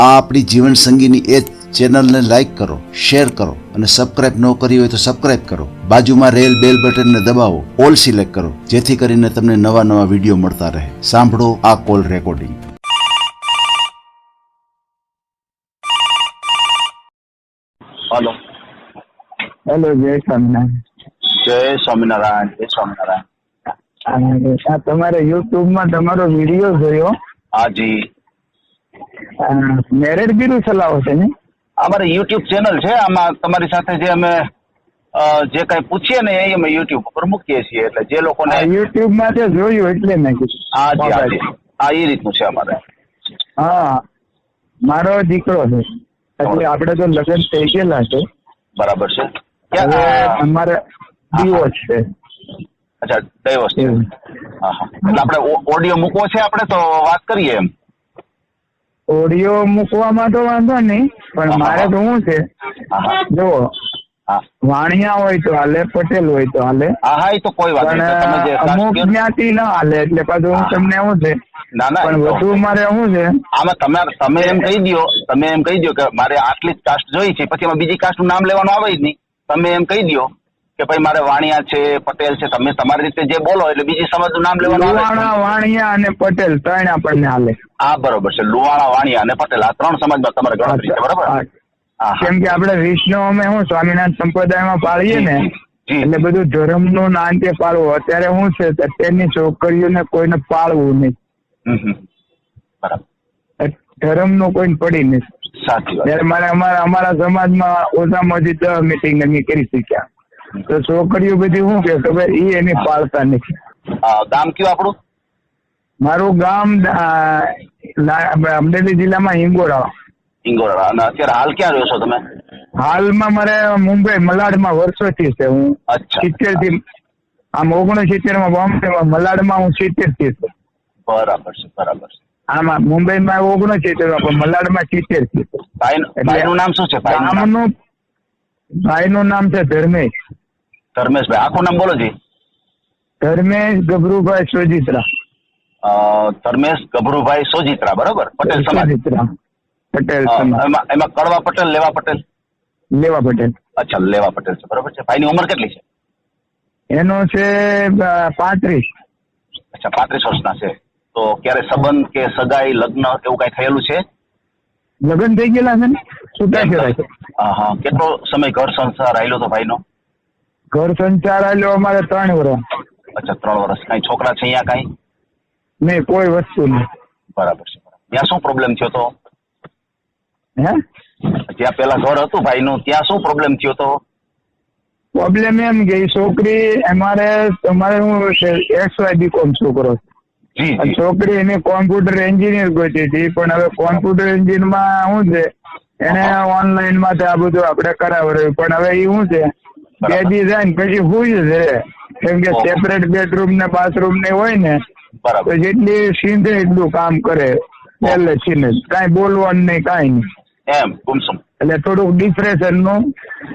આ આપણી જીવન સંગીની એ ચેનલને લાઈક કરો, શેર કરો અને સબસ્ક્રાઇબ ન કરી હોય તો સબસ્ક્રાઇબ કરો. બાજુમાં રહેલ બેલ બટનને દબાવો, ઓલ સિલેક્ટ કરો, જેથી કરીને તમને નવા નવા વિડીયો મળતા રહે. સાંભળો આ કોલ રેકોર્ડિંગ. હલો. હેલો, જય સ્વામિનારાયણ. જય સ્વામિનારાયણ. જય સ્વામિનારાયણ. આ તમારે યુટ્યુબ માં તમારો વિડીયો જોયો. હાજી. મેરેડ બ્યુરો ચલાવો છે ને? અમારે યુટ્યુબ ચેનલ છે. આમાં તમારી સાથે જે અમે જે કઈ પૂછીએ ને એ અમે યુટ્યુબ ઉપર મૂકીએ છીએ. એટલે જે લોકોને યુટ્યુબ માં તે જોયું એટલે મેં કીધું. હાજી હાજી હા, એ રીતનું છે અમારે. હા, મારો દીકરો છે. એટલે આપડે તો લગ્ન થઈ ગયેલા છે. બરાબર છે. હવે અમારે ડિવોર્સ છે. અચ્છા, ડાયવોર્સ છે. હા હા. એટલે આપણે ઓડિયો મૂકવો છે આપણે તો વાત કરીએ એમ. ઓડિયો મૂકવામાં તો વાંધો નહીં, પણ મારે તો શું છે, જો વાણિયા હોય તો હાલે, પટેલ હોય તો હાલે. હા હા, એ તો કોઈ વાત નહીં. અમુક જ્ઞાતિ ના હાલે એટલે પાછું હું તમને શું છે, ના ના, પણ વધુ મારે શું છે આમાં તમે એમ કહી દો કે મારે આટલી જ કાસ્ટ જોઈ છે, પછી એમાં બીજી કાસ્ટ નું નામ લેવાનું આવે જ નહીં. તમે એમ કહી દો કે ભાઈ મારે વાણિયા છે, પટેલ છે, તમે તમારી રીતે જે બોલો એટલે બીજી સમાજ નું નામ લેવાનું આવે. લુહાણા, વાણિયા અને પટેલ ત્રણ આપણને હાલે. હા બરોબર છે. લુહાણા, વાણિયા અને પટેલ આ ત્રણ સમાજમાં તમારે ગણતરી છે. બરોબર. કેમ કે આપણે વિષ્ણુ અમે શું સ્વામિનારાયણ સંપ્રદાયમાં પાળીએ ને, એટલે બધું ધર્મ નું નાંતે પાળવું. અત્યારે શું છે, અત્યારની છોકરીઓને કોઈને પાળવું નહીં. બરાબર. ધર્મ નું કોઈને પડી નહીં. સાચી વાત. ત્યારે મારે અમારા સમાજમાં ઓછામાં ઓછી 10 મિટિંગ અમે કરી શક્યા. તો છોકરીઓ બધી શું કે ખબર, ઈ એની પાળતા નથી. ગામ કયું આપણું? મારું ગામ અમરેલી જિલ્લામાં હિંગોરા. હિંગોરા. અને અત્યારે હાલ ક્યાં રહ્યો છો તમે? હાલમાં મારે મુંબઈ મલાડમાં વર્ષોથી છે. હું 70 થી આમ 69 માં બોમ્બેમાં, મલાડમાં હું 70 થી છું. બરાબર છે. બરાબર છે. આમાં મુંબઈમાં 69 માં, પણ મલાડમાં 70 થી છું. ભાઈનું નામ શું છે? ભાઈનું નામ છે ધર્મેશ. ધર્મેશભાઈ. આખું નામ બોલો જી. ધર્મેશ ગભરુભાઈ સોજિત્રા. ધર્મેશ ગભરુભાઈ સોજિત્રા. બરોબર. પટેલ સમાજ. પટેલ સમાજ. એમાં કડવા પટેલ, લેવા પટેલ? લેવા પટેલ. અચ્છા, લેવા પટેલ છે. બરોબર છે. ભાઈની ઉંમર કેટલી છે? એનો છે 35. અચ્છા, 35 વર્ષના છે. તો ક્યારે સંબંધ કે સગાઈ, લગ્ન એવું કઈ થયેલું છે? લગ્ન થઈ ગયેલા છે ને, છૂટા કહેવાય છે. હા હા. કેટલો સમય ઘર સંસાર આવેલો તો ભાઈનો? ઘર સંસાર આવેલો અમારે 3 વર્ષ. અચ્છા, 3 વર્ષ. કઈ છોકરા છે અહીંયા કઈ? નહીં, કોઈ વસ્તુ નહીં. બરાબર છે. ત્યાં શું પ્રોબ્લેમ થયો તો? હે? જ્યાં પેલા ઘર હતું ભાઈનું, ત્યાં શું પ્રોબ્લેમ થયો તો? પ્રોબ્લેમ એમ કે છોકરી અમારે હું XY છોકરો છે. છોકરી એની કોમ્પ્યુટર એન્જિનિયર ગોતી હતી, પણ હવે કોમ્પ્યુટર એન્જિનિયરમાં શું છે, એને ઓનલાઈન માં આ બધું આપણે કરાવડાવ્યું. પણ હવે એ શું છે, 2 દી જાય ને પછી હુઈ છે. કેમ કે સેપરેટ બેડરૂમ ને બાથરૂમ ને હોય ને, તો જેટલી સીંધે એટલું કામ કરે પહેલેથી જ. કાંઈ બોલવાનું નહીં, કાંઈ નહીં. એમ ગુમસુમ. એટલે થોડુંક ડિપ્રેશન નું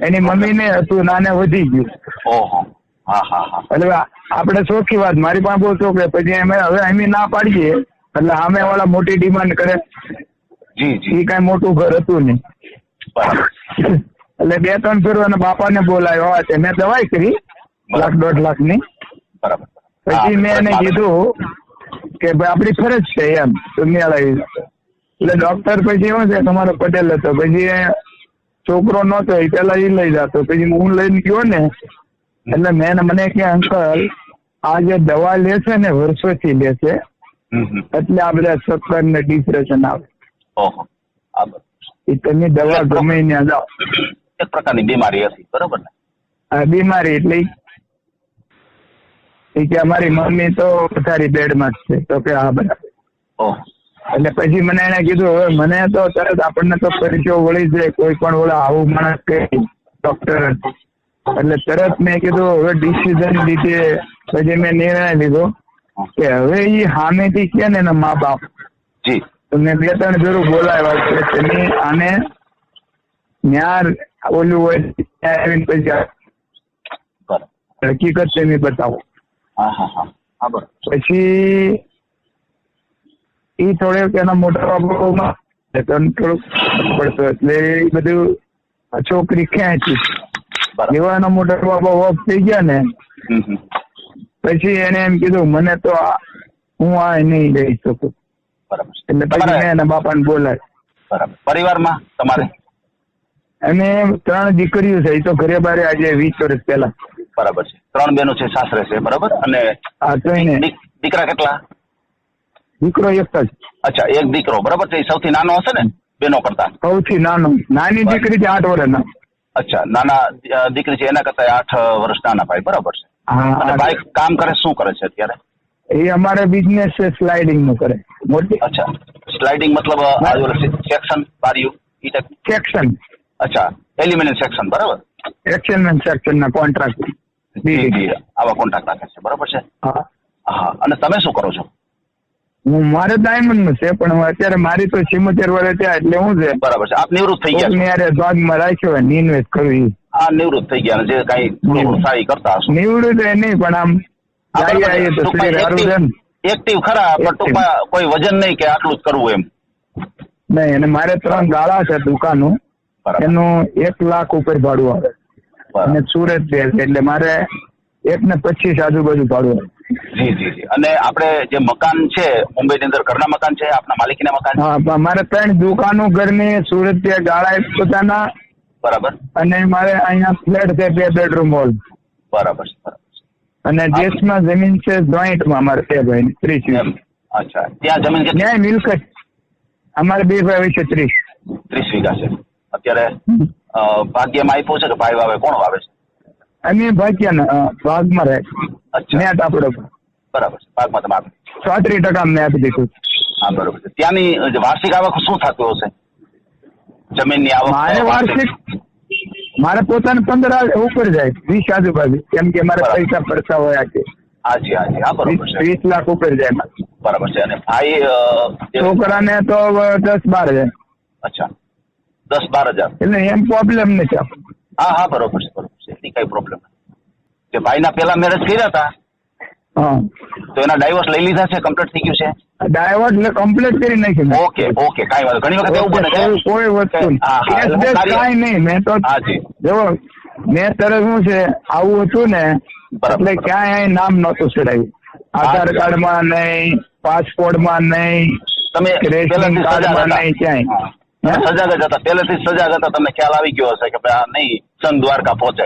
એની મમ્મી ને હતું, નાને વધી ગયું. ઓહો. હા હા હા. એટલે આપણે ચોખ્ખી વાત, મારી પાસે બહુ છોકરે, પછી હવે અમે ના પાડીએ એટલે સામે વાળા મોટી ડિમાન્ડ કરે. જી જી. એ કઈ મોટું ઘર હતું નહીં. એટલે 2-3 ફેરવાના બાપાને બોલાવ્યો. મેં દવાઈ કરી 1.5 લાખ ની. બરાબર. પછી મેં એને કીધું કે ભાઈ આપડી ફરજ છે એમ, દુનિયા. એટલે ડોક્ટર પછી શું છે, તમારો પટેલ હતો, પછી છોકરો નહોતો, એ પેલા એ લઈ જતો. પછી હું લઈને ગયો ને, એટલે મને કે અંકલ આ જે દવા લે છે ને વર્ષોથી લે છે, એટલે આ બધા ચક્કર ને ડિપ્રેશન આવે. એ તમે દવા ગમે ત્યાં જાઓ. એક પ્રકારની બીમારી હતી. બરોબર ને? આ બીમારી એટલે કે અમારી મમ્મી તો પથારી બેડમાં જ છે. તો કે હા બરાબર. એટલે પછી મને એને કીધું, હવે મને તો તરત આપણને તો પરિચય વળી જાય, કોઈ પણ ઓલા આવું માણસ કે ડોક્ટર. એટલે તરત મેં કીધું હવે ડિસિઝન લીધે. પછી મેં નિર્ણય લીધો કે હવે એ સામેથી કે ને એના મા બાપ, તો મેં 2-3 જરૂર બોલાવ્યા છે. તમે આને ન્યાર ઓલું હોય ત્યાં આવીને પછી હકીકત તમે બતાવો. પછી એ થોડેક એના મોટા બાપુમાં તને થોડુંક પડતો એટલે એ બધું આ છોકરી ખેંચી બરાબર. એવાનો મોટો બાબા ઓફ થઈ ગયા ને પછી એને એમ કીધું મને તો હું આ નહીં રહી શકું. બરાબર. એટલે પછી મેં એના બાપાને બોલાય. બરાબર. પરિવારમાં તમારે અને 3 દીકરીઓ છે. એ તો ઘરે બારે આજે 20 વર્ષ પહેલા. બરાબર છે. 3 બહેનો છે, સાસરે છે. બરાબર. અને આ ત્રણે દીકરા કેટલા? દીકરો એક જ. અચ્છા, એક દીકરો. બરાબર છે. એ સૌથી નાનો હશે ને બેનો કરતા? સૌથી નાનો. નાની દીકરી છે 8 વર્ષના. અચ્છા, નાના દીકરી છે એના કરતા 8 વર્ષ નાના ભાઈ. બરાબર છે. અને ભાઈ કામ કરે, શું કરે છે અત્યારે? એ અમારે બિઝનેસ છે સ્લાઇડિંગ નું કરે મોટી. અચ્છા, સ્લાઇડિંગ મતલબ સેક્શન બારીયું ઈ ટાઈપ? સેક્શન. અચ્છા, એલ્યુમિનિયમ સેક્શન. બરાબર. સેક્શન ના કોન્ટ્રાક્ટ. આવા કોન્ટ્રાક્ટ રાખે છે. બરાબર છે. હા. હા. અને તમે શું કરો છો? મારે ડાયમંડ નું છે પણ અત્યારે મારી તો 76 વર્ષ થયા એટલે હું છે. બરાબર છે. આપ નિવૃત્ત થઈ ગયા? યારે ભાગમાં રાખ્યો હોય ઇન્વેસ્ટ કરવી. આ નિવૃત્ત થઈ ગયા, જે કઈ સારી કરતા હશો? નિવૃત્ત નહીં પણ આમ એક્ટિવ ખરા, પણ ટૂંકમાં કોઈ વજન નહીં કે આટલું જ કરવું એમ નહીં. અને મારે 3 ગાળા છે દુકાનો. એનું 1 લાખ ઉપર ભાડું આવે. અને સુરત છે એટલે મારે 1.25 આજુબાજુ ભાડું આવે. જી જી જી. અને આપણે જે મકાન છે મુંબઈની અંદર, ઘરના મકાન છે આપના માલિકીના મકાન? હા, મારે 3 દુકાનો ઘરની સુરત છે, ગાળા પોતાના. બરાબર. અને મારે અહીંયા ફ્લેટ છે 2 બેડરૂમ હોલ. બરાબર છે. બરાબર. અને દેશમાં જમીન છે જોઈન્ટમાં અમારે 2 ભાઈ 30. અચ્છા, ત્યાં જમીન કેટલી? ન્યાય મિલકત અમારે 2 ભાઈ છે 30 વીઘા છે. અત્યારે ભાગ્યમાં આપ્યો છે કે ભાઈ વાવે? કોણ વાવે છે? અમે ભાગમાં રહે. નેટ આપડો. બરાબર છે. ભાગમાં તમે આપી 36% મેં આપી દીધું. હા, બરોબર છે. ત્યાંની વાર્ષિક આવક શું થતું હશે જમીનની આવક? મારે વાર્ષિક મારે પોતાને 15 ઉપર જાય, 20 આજુબાજુ. કેમ કે મારે પૈસા પડતા હોય છે. હાજી હાજી. હા, બરોબર છે. 20 લાખ ઉપર જાય. બરાબર છે. અને ભાઈ છોકરાને તો 10-12 જાય. અચ્છા, 10-12 હજાર. એટલે એમ પ્રોબ્લેમ નથી. હા હા, બરોબર છે. બરોબર છે. એની કઈ પ્રોબ્લેમ નથી. કે ભાઈના પેલા મેરેજ કર્યા હતા? હા. તો એના ડાયવોર્સ લઈ લીધા છે? કમ્પ્લીટ થઈ ગયું છે? ડાયવોર્સ એટલે કમ્પ્લીટ કરી નાખ્યું. ઓકે ઓકે, કાંઈ વાંધો. ઘણી વખત એવું બને છે કોઈ વસ્તુ કાંઈ નહીં. મેં તો જો મેં તરત શું છે આવું હતું ને એટલે ક્યાંય નામ નહોતું ચડાવ્યું. આધાર કાર્ડમાં નહીં, પાસપોર્ટમાં નહીં, તમે રેશન કાર્ડમાં નહીં, ક્યાંય સજાગ જ હતા. પહેલેથી સજાગ હતા. તમને ખ્યાલ આવી ગયો હશે કે ભાઈ આ નહીં સંઘ દ્વારકા પહોંચે.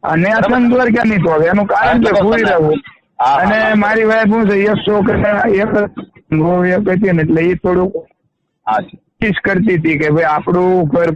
અને આ સંઘ દ્વારકા નહીં પહોંચે એનું કારણ કે ભૂલી રહેવું. અને મારી વાઈફ શું છે એક છોકરા એક હતી ને એટલે એ થોડુંક કોશિશ કરતી હતી કે ભાઈ આપણું ઘર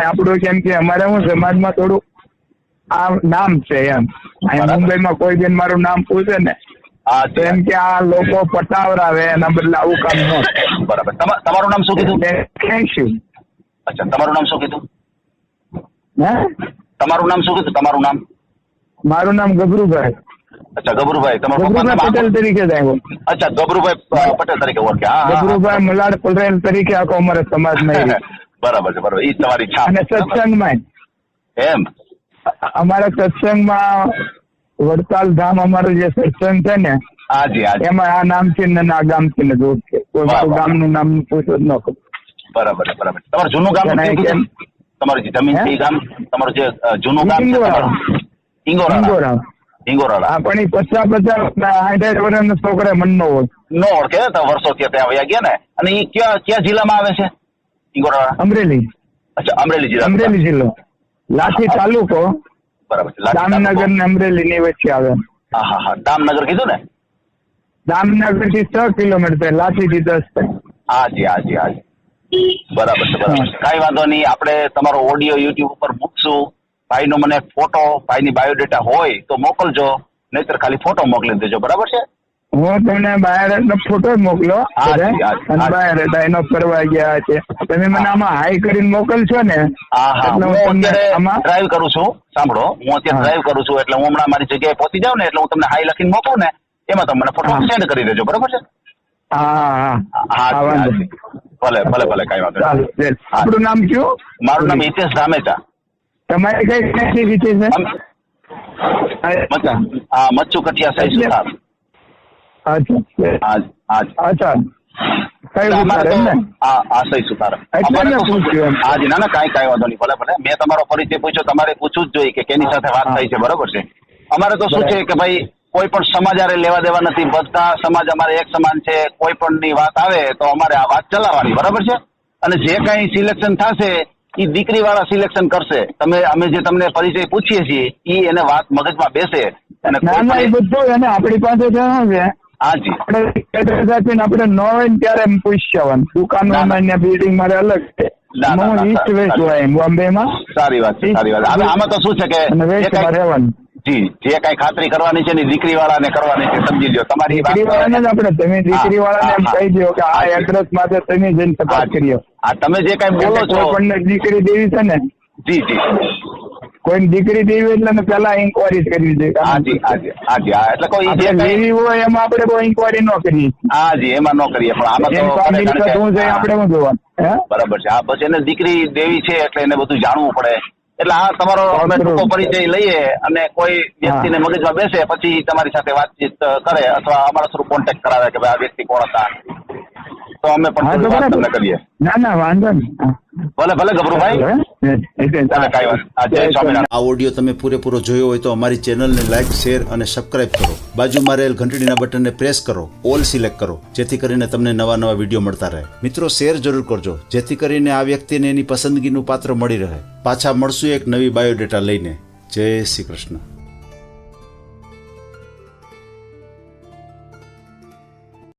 આપણું, કેમ કે અમારે શું સમાજમાં થોડું આ નામ છે એમ. અહીંયા મુંબઈમાં કોઈ બેન મારું નામ પૂછે ને તો એમ કે આ લોકો પટાવરાવે એના બદલે આવું કામ ન. બરાબર. તમારું નામ શું કીધું? Thank you. અચ્છા, તમારું નામ શું કીધું? હે, તમારું નામ શું કીધું? તમારું નામ? મારું નામ ગભરુભાઈ. અચ્છા, ગભરુભાઈ. ગભરુભાઈ પટેલ તરીકે જ આવ્યો. અચ્છા, ગભરુભાઈ પટેલ તરીકે ઓળખે. હા, ગભરુભાઈ મલાડ પટેલ તરીકે આખો અમારા સમાજમાં. બરાબર છે. બરાબર. એ તમારી છાપ. અને સત્સંગમાં એમ અમારા સત્સંગમાં વડતાલ ધામ અમારો જે સત્સંગ છે ને એમાં આ નામથી ને આ ગામથી ને જોડ છે. કોઈ ગામનું નામ પૂછો જ ન કરો. બરાબર બરાબર. તમારું જૂનું ગામ? તમારી જે જમીન છે એ ગામ તમારું જે જૂનું ગામ છે? ઇંગોરા. હા, પણ એ 50-50 60 વર્ષના છોકરા મન ન હોય. નો ઓળખે તો વર્ષો ત્યાં વયા ગયા ને. અને એ કયા જિલ્લામાં આવે છે ઇંગોરા? અમરેલી. અચ્છા, અમરેલી જિલ્લા. અમરેલી જિલ્લો, લાઠી તાલુકો. બરાબર છે. દામનગર ને અમરેલી ની વચ્ચે આવે. હા હા હા. દામનગર કીધું ને? દામનગર થી 6 કિલોમીટર, લાઠી થી 10. હાજી હાજી હાજી. બરાબર છે. બરાબર છે. કાંઈ વાંધો નહીં. આપણે તમારો ઓડિયો યુટ્યુબ ઉપર મૂકશું. ભાઈનો મને ફોટો, ભાઈની બાયોડેટા હોય તો મોકલજો, નહીતર ખાલી ફોટો મોકલી દેજો. બરાબર છે? હું તમને બાયોડેટા ફોટો મોકલો અને બાયોડેટા એનો કરવા ગયા છે. તમે મને આમાં હાઈ કરીને મોકલશો ને? હા હા. હું અત્યારે ડ્રાઈવ કરું છું. સાંભળો, હું અત્યારે ડ્રાઈવ કરું છું એટલે હું હમણાં મારી જગ્યાએ પહોંચી જાઉં ને એટલે હું તમને હાઈ લખીને મોકલું ને એમાં તમે મને ફોટો સેન્ડ કરી દેજો. બરાબર છે? હા હા. ભલે ભલે ભલે, કાંઈ વાંધો નહીં. આપણું નામ શું? મારું નામ હિતેશ ધામેચા. તમારે કઈ રીતે છે? હા, મચ્છુ કટિયા સાઈ સુથાર. અચ્છા. અચ્છા. કઈ અમારે ઉતારે તો એમ ને? આશય સુતાર એટલે અમારે મેં તો શું છે? પૂછ્યું એમ. હાજી ના કાંઈ વાંધો નહીં, ભલે મેં તમારો પરિચય પૂછ્યો, તમારે પૂછવું જ જોઈએ કે કેની સાથે વાત થઈ છે, બરોબર છે. અમારે તો શું છે કે ભાઈ કોઈ પણ સમાજ હારે લેવા દેવા નથી, બધા સમાજ અમારે એક સમાન છે. કોઈ પણ ની વાત આવે તો અમારે આ વાત ચલાવવાની, બરાબર છે. અને જે કઈ સિલેક્શન થશે એ દીકરી વાળા સિલેક્શન કરશે. અમે જે તમને પરિચય પૂછીએ છીએ એ એને વાત મગજમાં બેસે અને ના ના એ બધું એને આપણી પાસે છે શું છે હાજી આપણે એડ્રેસ આપીને આપણે ન હોય ને ત્યારે એમ પૂછી જવાનું. દુકાનોમાં ને બિલ્ડિંગ મારે અલગ છે. ના, ના, હું ના, ઈસ્ટ સર, વેસ્ટ હોય બોમ્બેમાં સારી વાત છે, સારી વાત. હવે આમાં તો શું છે કે અને વેસ્ટમાં રહેવાનું. જી જે કઈ ખાતરી કરવાની છે ને દીકરી વાળાને કરવાની છે, સમજી લ્યો. તમારી વાત દીકરી વાળાને જ આપણે તમે દીકરી વાળાને એમ કહી દો કે આ એડ્રેસ માટે તમે જઈને તપાસ કરી તમે જે કઈ બોલો છો. કોઈ પણ દીકરી દેવી છે ને જી જી કોઈ દીકરી દેવી એટલે એને પેલા ઇન્કવાયરી કરવી જોઈએ. હાજી હાજી હાજી હા, એટલે કોઈ જે આપણે કઈ લેવી હોય એમાં આપણે કોઈ ઇન્કવાયરી ન કરીએ. હાજી એમાં ન કરીએ, પણ આમાં એમ તો તો મિલકત શું છે આપણે શું જોવાનું હે? બરાબર છે. હા, બસ એને દીકરી દેવી છે એટલે એને બધું જાણવું પડે. એટલે આ તમારો અમે ટૂંકો પરિચય લઈએ અને કોઈ વ્યક્તિને મગજમાં બેસે પછી તમારી સાથે વાતચીત કરે અથવા અમારા થ્રુ કોન્ટેક્ટ કરાવે કે ભાઈ આ વ્યક્તિ કોણ હતા, તો અમે પણ થોડી વાત તમને કરીએ. ના ના વાંધો નહીં. ભલે ભલે ગભરુભાઈ, કાંઈ વાત. જય સ્વામિનારાયણ. આ ઓડિયો તમે પૂરેપૂરો જોયો હોય તો અમારી ચેનલને લાઇક, શેર અને સબસ્ક્રાઇબ કરો. બાજુમાં રહેલ ઘંટડીના બટનને પ્રેસ કરો, ઓલ સિલેક્ટ કરો, જેથી કરીને તમને નવા નવા વિડીયો મળતા રહે. મિત્રો શેર જરૂર કરજો, જેથી કરીને આ વ્યક્તિને એની પસંદગીનું પાત્ર મળી રહે. પાછા મળશું એક નવી બાયોડેટા લઈને. જય શ્રી કૃષ્ણ.